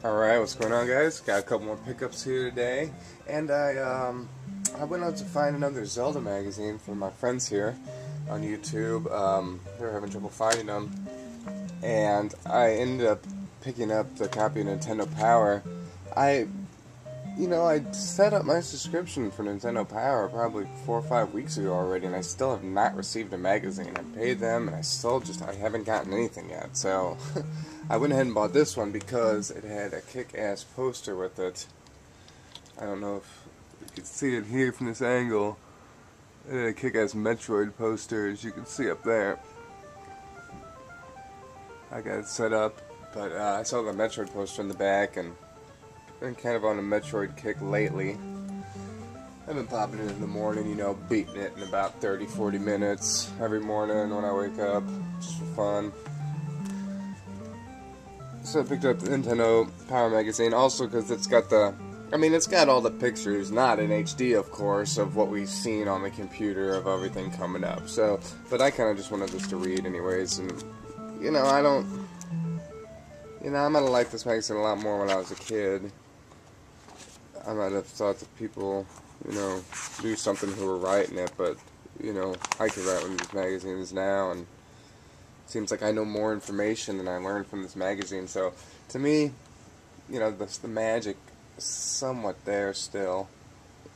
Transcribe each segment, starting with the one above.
Alright, what's going on, guys? Got a couple more pickups here today, and I went out to find another Zelda magazine for my friends here on YouTube. They were having trouble finding them, and I ended up picking up the copy of Nintendo Power. I set up my subscription for Nintendo Power probably 4 or 5 weeks ago already, and I still have not received a magazine. I paid them, and I haven't gotten anything yet. So I went ahead and bought this one because it had a kick-ass poster with it. I don't know if you can see it here from this angle. It had a kick-ass Metroid poster, as you can see up there. I got it set up, but I saw the Metroid poster in the back, and been kind of on a Metroid kick lately. I've been popping it in the morning, beating it in about 30-40 minutes every morning when I wake up, just for fun. So I picked up the Nintendo Power magazine, also because it's got it's got all the pictures, not in HD of course, of what we've seen on the computer of everything coming up. So, but I kind of just wanted this to read anyways, and I might have liked this magazine a lot more when I was a kid. I might have thought that people, do something who were writing it, but, I could write one of these magazines now, and it seems like I know more information than I learned from this magazine, so, to me, the magic is somewhat there still,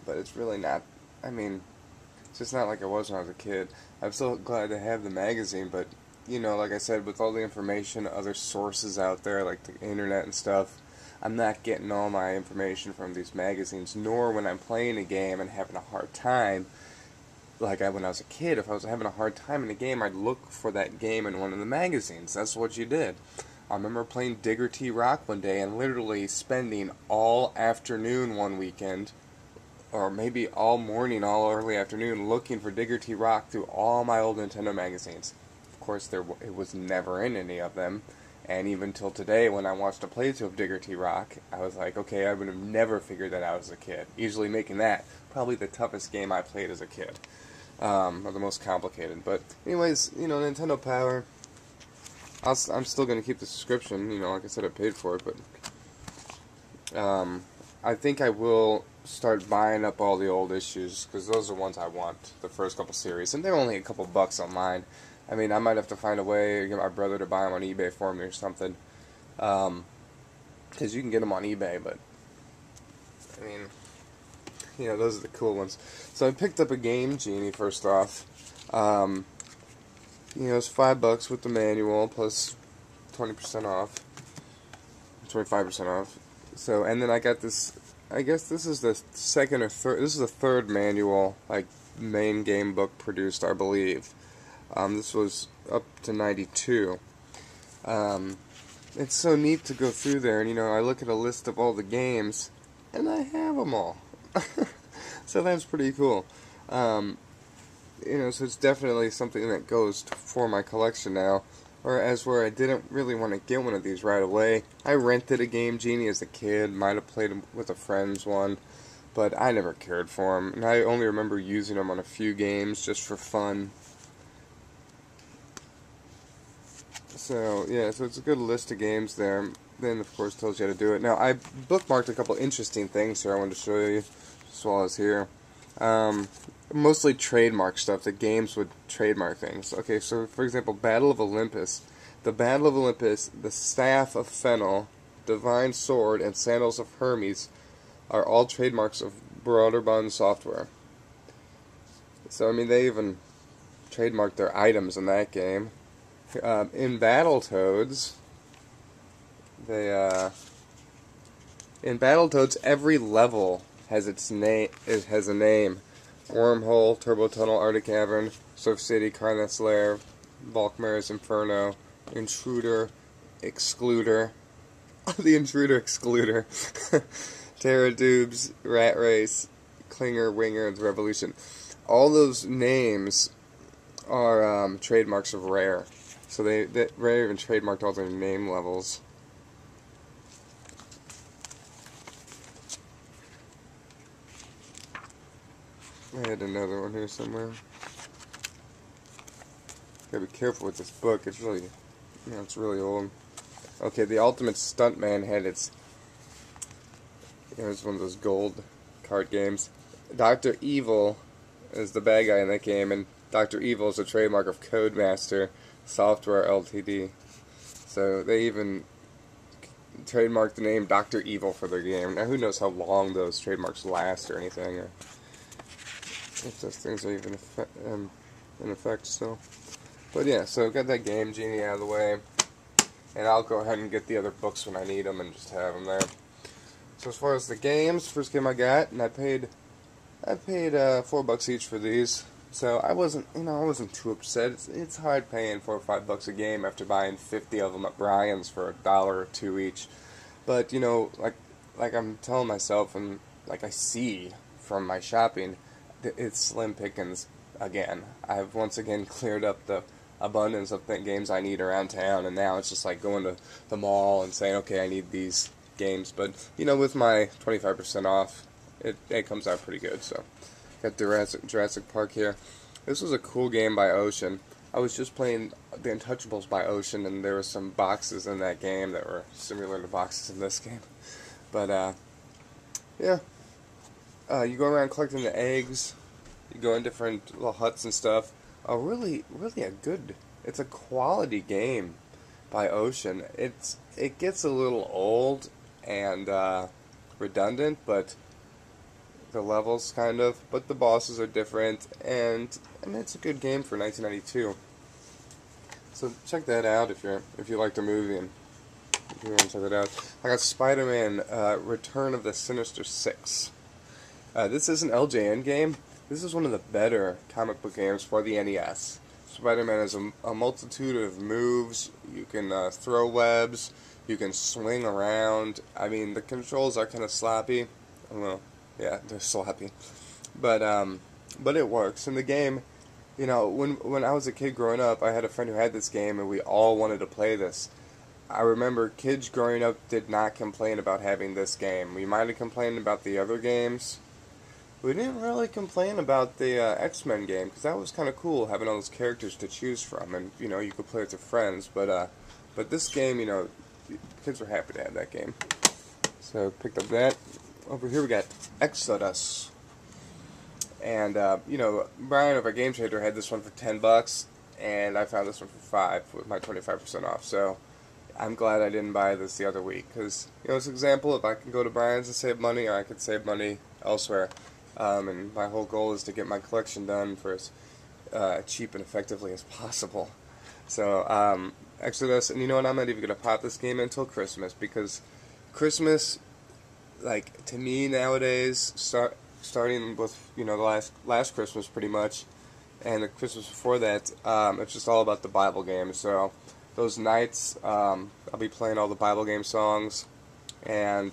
but it's really not, it's just not like it was when I was a kid. I'm so glad to have the magazine, but, like I said, with all the information, other sources out there, like the internet and stuff, I'm not getting all my information from these magazines, nor when I'm playing a game and having a hard time, like when I was a kid. If I was having a hard time in a game, I'd look for that game in one of the magazines. That's what you did. I remember playing Digger T Rock one day and literally spending all afternoon one weekend, or maybe all morning, all early afternoon, looking for Digger T Rock through all my old Nintendo magazines. Of course, it was never in any of them. And even till today, when I watched a playthrough of Digger T Rock, I was like, okay, I would have never figured that out as a kid. Easily making that probably the toughest game I played as a kid. Or the most complicated. But anyways, Nintendo Power, I'm still going to keep the subscription. Like I said, I paid for it. But I think I will start buying up all the old issues, because those are ones I want, the first couple series. And they're only a couple bucks online. I might have to find a way to get my brother to buy them on eBay for me or something. Because you can get them on eBay, but, those are the cool ones. So I picked up a Game Genie first off. It's $5 with the manual, plus 20% off. 25% off. So, and then I got this, I guess this is the second or third, this is the third manual, like, main game book produced, I believe. This was up to 92. It's so neat to go through there, and I look at a list of all the games, and I have them all. So that's pretty cool. So it's definitely something that goes for my collection now. Whereas where I didn't really want to get one of these right away, I rented a Game Genie as a kid, might have played them with a friend's one, but I never cared for them, and I only remember using them on a few games just for fun. So, yeah, so it's a good list of games there. Then, of course, tells you how to do it. Now, I bookmarked a couple interesting things here I wanted to show you, just while I was here. Mostly trademark stuff, that games would trademark things. Okay, so, for example, Battle of Olympus. The Battle of Olympus, the Staff of Fennel, Divine Sword, and Sandals of Hermes are all trademarks of Broderbund Software. So, they even trademarked their items in that game. In Battletoads, in Battletoads, every level has its name. It has a name: Wormhole, Turbo Tunnel, Arctic Cavern, Surf City, Carnet's Lair, Volkmare's Inferno, Intruder, Excluder, the Intruder Excluder, Terra Dubes, Rat Race, Klinger, Winger, and Revolution. All those names are trademarks of Rare. So Rare even trademarked all their name levels. I had another one here somewhere. Gotta be careful with this book. It's really, it's really old. Okay, the Ultimate Stuntman had its It's one of those gold card games. Dr. Evil is the bad guy in that game, and Dr. Evil is a trademark of Codemaster Software Ltd. So they even trademarked the name Dr. Evil for their game. Now who knows how long those trademarks last or anything, or if those things are even in effect still. But yeah, so got that Game Genie out of the way, and I'll go ahead and get the other books when I need them and just have them there. So as far as the games, first game I got, and I paid $4 each for these. So I wasn't too upset. It's hard paying $4 or $5 a game after buying 50 of them at Brian's for $1 or $2 each. But like I'm telling myself, and like I see from my shopping, it's slim pickings again. I've once again cleared up the abundance of games I need around town, and now it's just like going to the mall and saying, okay, I need these games. But with my 25% off, it comes out pretty good. So got Jurassic Park here. This was a cool game by Ocean. I was just playing The Untouchables by Ocean, and there were some boxes in that game that were similar to boxes in this game. But yeah, you go around collecting the eggs. You go in different little huts and stuff. Really it's a quality game by Ocean. It gets a little old and redundant, but the levels but the bosses are different, and it's a good game for 1992. So check that out if you like the movie and if you want to check it out. I got Spider-Man Return of the Sinister Six. This is an LJN game. This is one of the better comic book games for the NES. Spider-Man has a multitude of moves. You can throw webs. You can swing around. I mean, the controls are kind of sloppy. Well, yeah, they're sloppy. But it works. In the game, when I was a kid growing up, I had a friend who had this game, and we all wanted to play this. I remember kids growing up did not complain about having this game. We might have complained about the other games. We didn't really complain about the X-Men game, because that was kind of cool, having all those characters to choose from, and you could play with your friends. But this game, kids were happy to have that game. So picked up that. Over here we got Exodus, and Brian of our Game Trader had this one for $10, and I found this one for $5 with my 25% off. So I'm glad I didn't buy this the other week, because it's an example if I can go to Brian's and save money, or I could save money elsewhere. And my whole goal is to get my collection done for as cheap and effectively as possible. So Exodus, and I'm not even gonna pop this game until Christmas, because Christmas, like, to me nowadays, starting with the last Christmas pretty much, and the Christmas before that, it's just all about the Bible games. So those nights, I'll be playing all the Bible game songs, and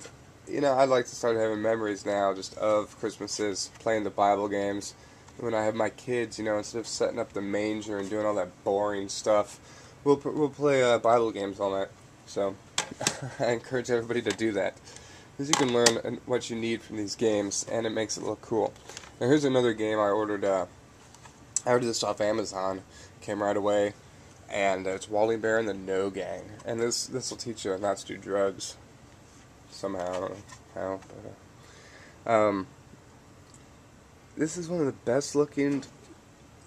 I'd like to start having memories now just of Christmases playing the Bible games. When I have my kids, instead of setting up the manger and doing all that boring stuff, we'll play Bible games all night. So I encourage everybody to do that, because you can learn what you need from these games, and it makes it look cool. Now here's another game I ordered. I ordered this off Amazon. Came right away, and it's Wally Bear and the No Gang. And this will teach you not to do drugs. Somehow, I don't know how, but this is one of the best looking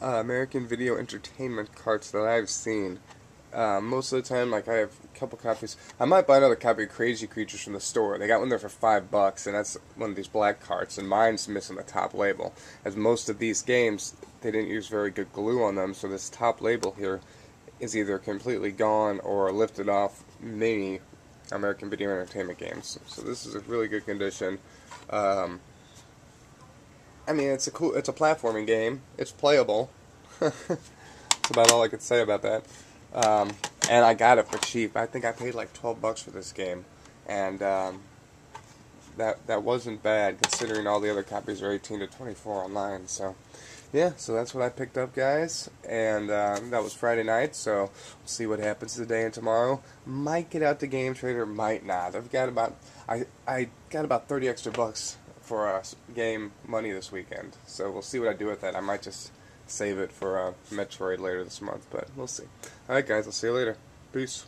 American video entertainment carts that I've seen. Most of the time, like, I have a couple copies. I might buy another copy of Crazy Creatures from the store. They got one there for $5, and that's one of these black carts, and mine's missing the top label. As most of these games, they didn't use very good glue on them, so this top label here is either completely gone or lifted off many American video entertainment games. So this is a really good condition. I mean, it's a platforming game. It's playable. That's about all I could say about that. And I got it for cheap. I think I paid like $12 for this game, and that wasn't bad considering all the other copies are 18 to 24 online. So yeah, so that's what I picked up, guys, and that was Friday night. So we'll see what happens today and tomorrow. Might get out to Game Trader, might not. I got about 30 extra bucks for game money this weekend. So we'll see what I do with that. I might just save it for Metroid later this month, but we'll see. Alright guys, I'll see you later. Peace.